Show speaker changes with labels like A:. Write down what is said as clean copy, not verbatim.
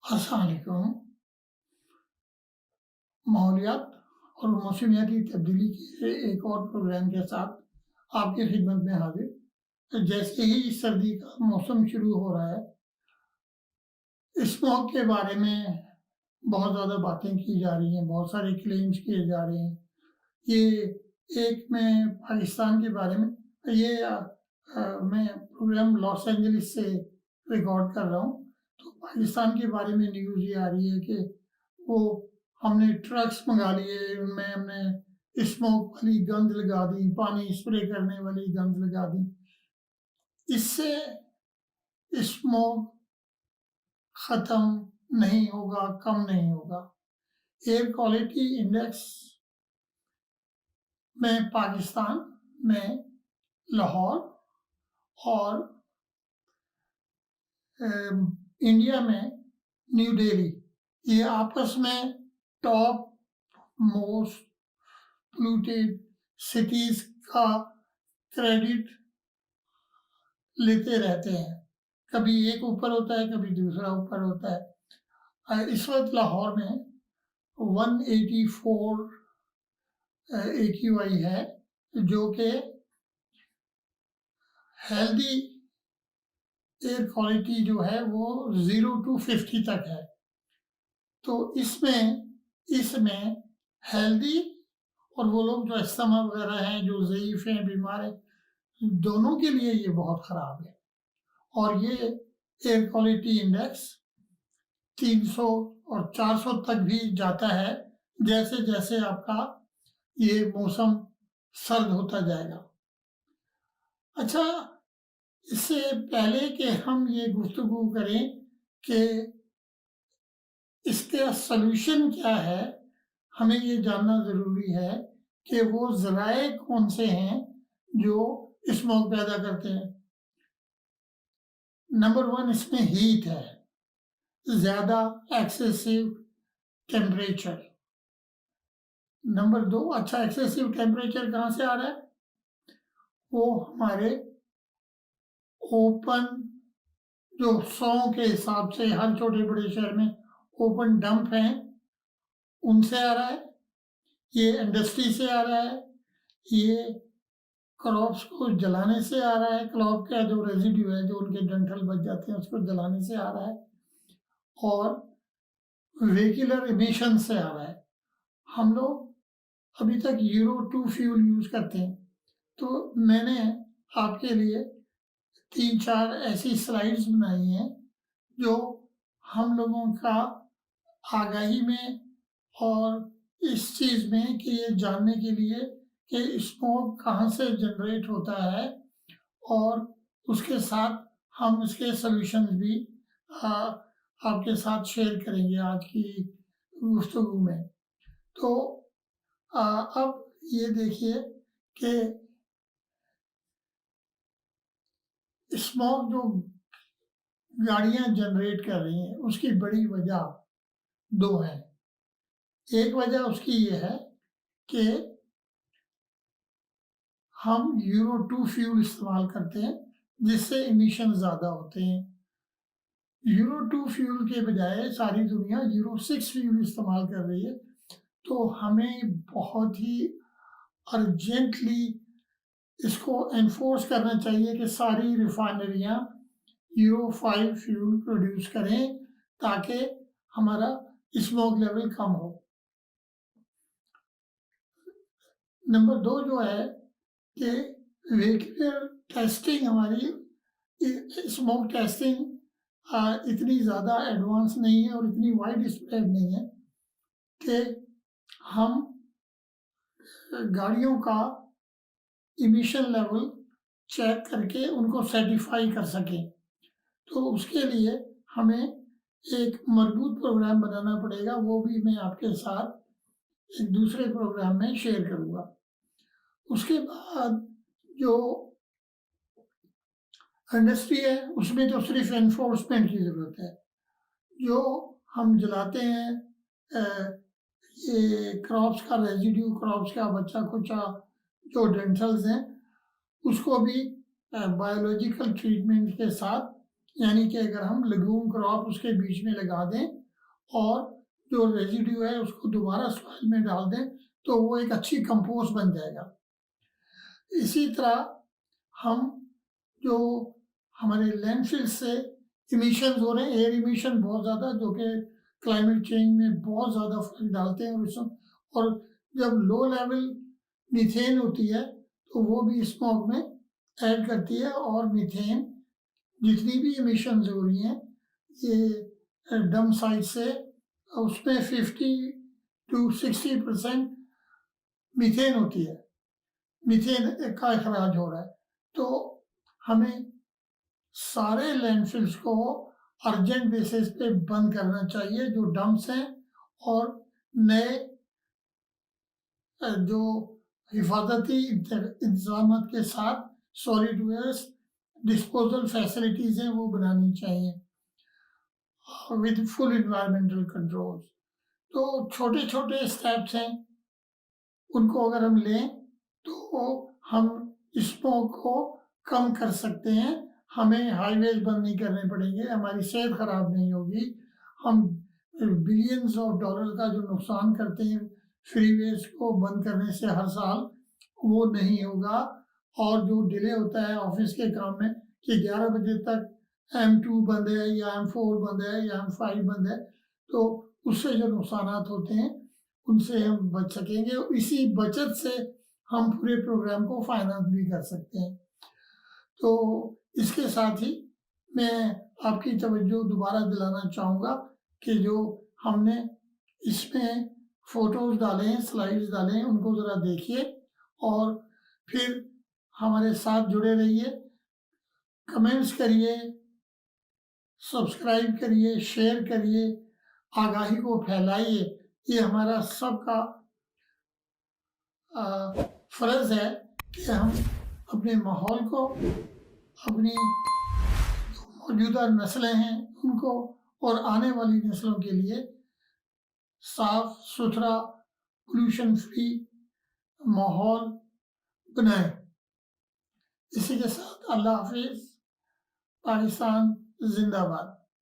A: अस्सलाम वालेकुम। माहौलियात और मौसमियाती तब्दीली के एक और प्रोग्राम के साथ आपकी खिदमत में हाजिर। जैसे ही सर्दी का मौसम शुरू हो रहा है, स्मॉग के बारे में बहुत ज़्यादा बातें की जा रही हैं, बहुत सारे क्लेम्स किए जा रहे हैं। ये एक मैं पाकिस्तान के बारे में मैं प्रोग्राम लॉस एंजलिस से रिकॉर्ड कर रहा हूँ। तो पाकिस्तान के बारे में न्यूज़ ये आ रही है कि वो हमने ट्रक्स मंगा लिए, उनमें हमने स्मोक वाली गंद लगा दी, पानी स्प्रे करने वाली गंद लगा दी। इससे स्मोक खत्म नहीं होगा, कम नहीं होगा। एयर क्वालिटी इंडेक्स में पाकिस्तान में लाहौर और इंडिया में न्यू दिल्ली, ये आपस में टॉप मोस्ट पोल्यूटेड सिटीज का क्रेडिट लेते रहते हैं। कभी एक ऊपर होता है, कभी दूसरा ऊपर होता है। इस वक्त लाहौर में 184 AQI है, जो कि हेल्दी एयर क्वालिटी जो है वो 0 to 50 तक है। तो इसमें हेल्दी और वो लोग जो अस्थमा वगैरह हैं, जो ज़ईफ़ हैं, बीमार हैं, दोनों के लिए ये बहुत ख़राब है। और ये एयर क्वालिटी इंडेक्स 300 और 400 तक भी जाता है, जैसे जैसे आपका ये मौसम सर्द होता जाएगा। अच्छा, इससे पहले कि हम ये गुफ्तगू करें कि इसका सॉल्यूशन क्या है, हमें ये जानना ज़रूरी है कि वो ज़राए कौन से हैं जो स्मोक पैदा करते हैं। नंबर 1 इसमें हीट है, ज़्यादा एक्सेसिव टेम्परेचर। नंबर 2, अच्छा एक्सेसिव टेम्परेचर कहाँ से आ रहा है? वो हमारे ओपन जो 100 के हिसाब से हर छोटे-बड़े शहर में ओपन डंप हैं, उनसे आ रहा है, ये इंडस्ट्री से आ रहा है, ये क्रॉप्स को जलाने से आ रहा है, क्रॉप का जो रेज़िड्यू है, जो उनके डंठल बच जाते हैं, उसको जलाने से आ रहा है, और व्हीकलर एमिशन से आ रहा है। हम लोग अभी तक यूरो 2 फ्यूल यूज़ करते हैं, तो मैंने आपके लिए 3-4 ऐसी स्लाइड्स बनाई हैं, जो हम लोगों का आगाही में और इस चीज़ में कि ये जानने के लिए कि स्मोक कहाँ से जनरेट होता है, और उसके साथ हम इसके सॉल्यूशंस भी अ, आपके साथ शेयर करेंगे आज की गुफ्तगू में। तो अब ये देखिए कि स्मोक जो गाड़ियाँ जनरेट कर रही हैं, उसकी बड़ी वजह 2 हैं। एक वजह उसकी ये है कि हम यूरो 2 फ्यूल इस्तेमाल करते हैं, जिससे एमिशन ज़्यादा होते हैं। यूरो 2 फ्यूल के बजाय सारी दुनिया यूरो 6 फ्यूल इस्तेमाल कर रही है, तो हमें बहुत ही अर्जेंटली इसको एनफोर्स करना चाहिए कि सारी रिफाइनरियाँ यूरो 5 फ्यूल प्रोड्यूस करें, ताकि हमारा स्मोक लेवल कम हो। नंबर 2 जो है कि व्हीकल टेस्टिंग हमारी स्मोक टेस्टिंग इतनी ज़्यादा एडवांस नहीं है और इतनी वाइड स्प्रेड नहीं है कि हम गाड़ियों का इमिशन लेवल चेक करके उनको सर्टिफाई कर सकें। तो उसके लिए हमें एक मजबूत प्रोग्राम बनाना पड़ेगा, वो भी मैं आपके साथ एक दूसरे प्रोग्राम में शेयर करूँगा। उसके बाद जो इंडस्ट्री है, उसमें तो सिर्फ एनफोर्समेंट की ज़रूरत है। जो हम जलाते हैं, ये क्रॉप्स का रेजिड्यू, क्रॉप्स का बचा-खुचा जो डेंटल्स हैं, उसको भी बायोलॉजिकल ट्रीटमेंट के साथ, यानी कि अगर हम लेग्यूम क्रॉप उसके बीच में लगा दें, और जो रेजिड्यू है उसको दोबारा सॉइल में डाल दें तो वो एक अच्छी कंपोस्ट बन जाएगा। इसी तरह हम जो हमारे लैंडफिल से इमिशंस हो रहे हैं, एयर इमिशन बहुत ज़्यादा, जो कि क्लाइमेट चेंज में बहुत ज़्यादा फर्क डालते हैं, और जब लो लेवल मीथेन होती है तो वो भी स्मॉग में ऐड करती है, और मीथेन जितनी भी इमिशंस हो रही हैं ये डम साइड से, उसमें 50 to 60% मीथेन होती है, मीथेन का अखराज हो रहा है। तो हमें सारे लैंडफिल्स को अर्जेंट बेसिस पे बंद करना चाहिए जो डंप्स हैं, और नए जो हिफाजती इंतजाम के साथ सॉलिड वेस्ट डिस्पोजल फैसिलिटीज़ हैं वो बनानी चाहिए विद फुल इन्वायरमेंटल कंट्रोल्स। तो छोटे छोटे स्टेप्स हैं, उनको अगर हम लें तो हम स्मोक को कम कर सकते हैं। हमें हाईवेज बंद नहीं करने पड़ेंगे, हमारी सेहत खराब नहीं होगी, हम बिलियंस ऑफ डॉलर का जो नुकसान करते हैं फ्रीवेज को बंद करने से हर साल, वो नहीं होगा। और जो डिले होता है ऑफिस के काम में कि 11 बजे तक M2 बंद है या M4 बंद है या M5 बंद है, तो उससे जो नुकसान होते हैं उनसे हम बच सकेंगे। इसी बचत से हम पूरे प्रोग्राम को फाइनेंस भी कर सकते हैं। तो इसके साथ ही मैं आपकी तवज्जो दोबारा दिलाना चाहूँगा कि जो हमने इसमें फ़ोटोज़ डाले हैं, स्लाइड्स डाले हैं, उनको ज़रा देखिए और फिर हमारे साथ जुड़े रहिए, कमेंट्स करिए, सब्सक्राइब करिए, शेयर करिए, आगाही को फैलाइए। ये हमारा सबका फ़र्ज़ है कि हम अपने माहौल को, अपनी जो मौजूदा नस्लें हैं उनको और आने वाली नस्लों के लिए साफ सुथरा, पोल्यूशन फ्री माहौल बनाएं। इसी के साथ अल्लाह हाफिज़। पाकिस्तान जिंदाबाद।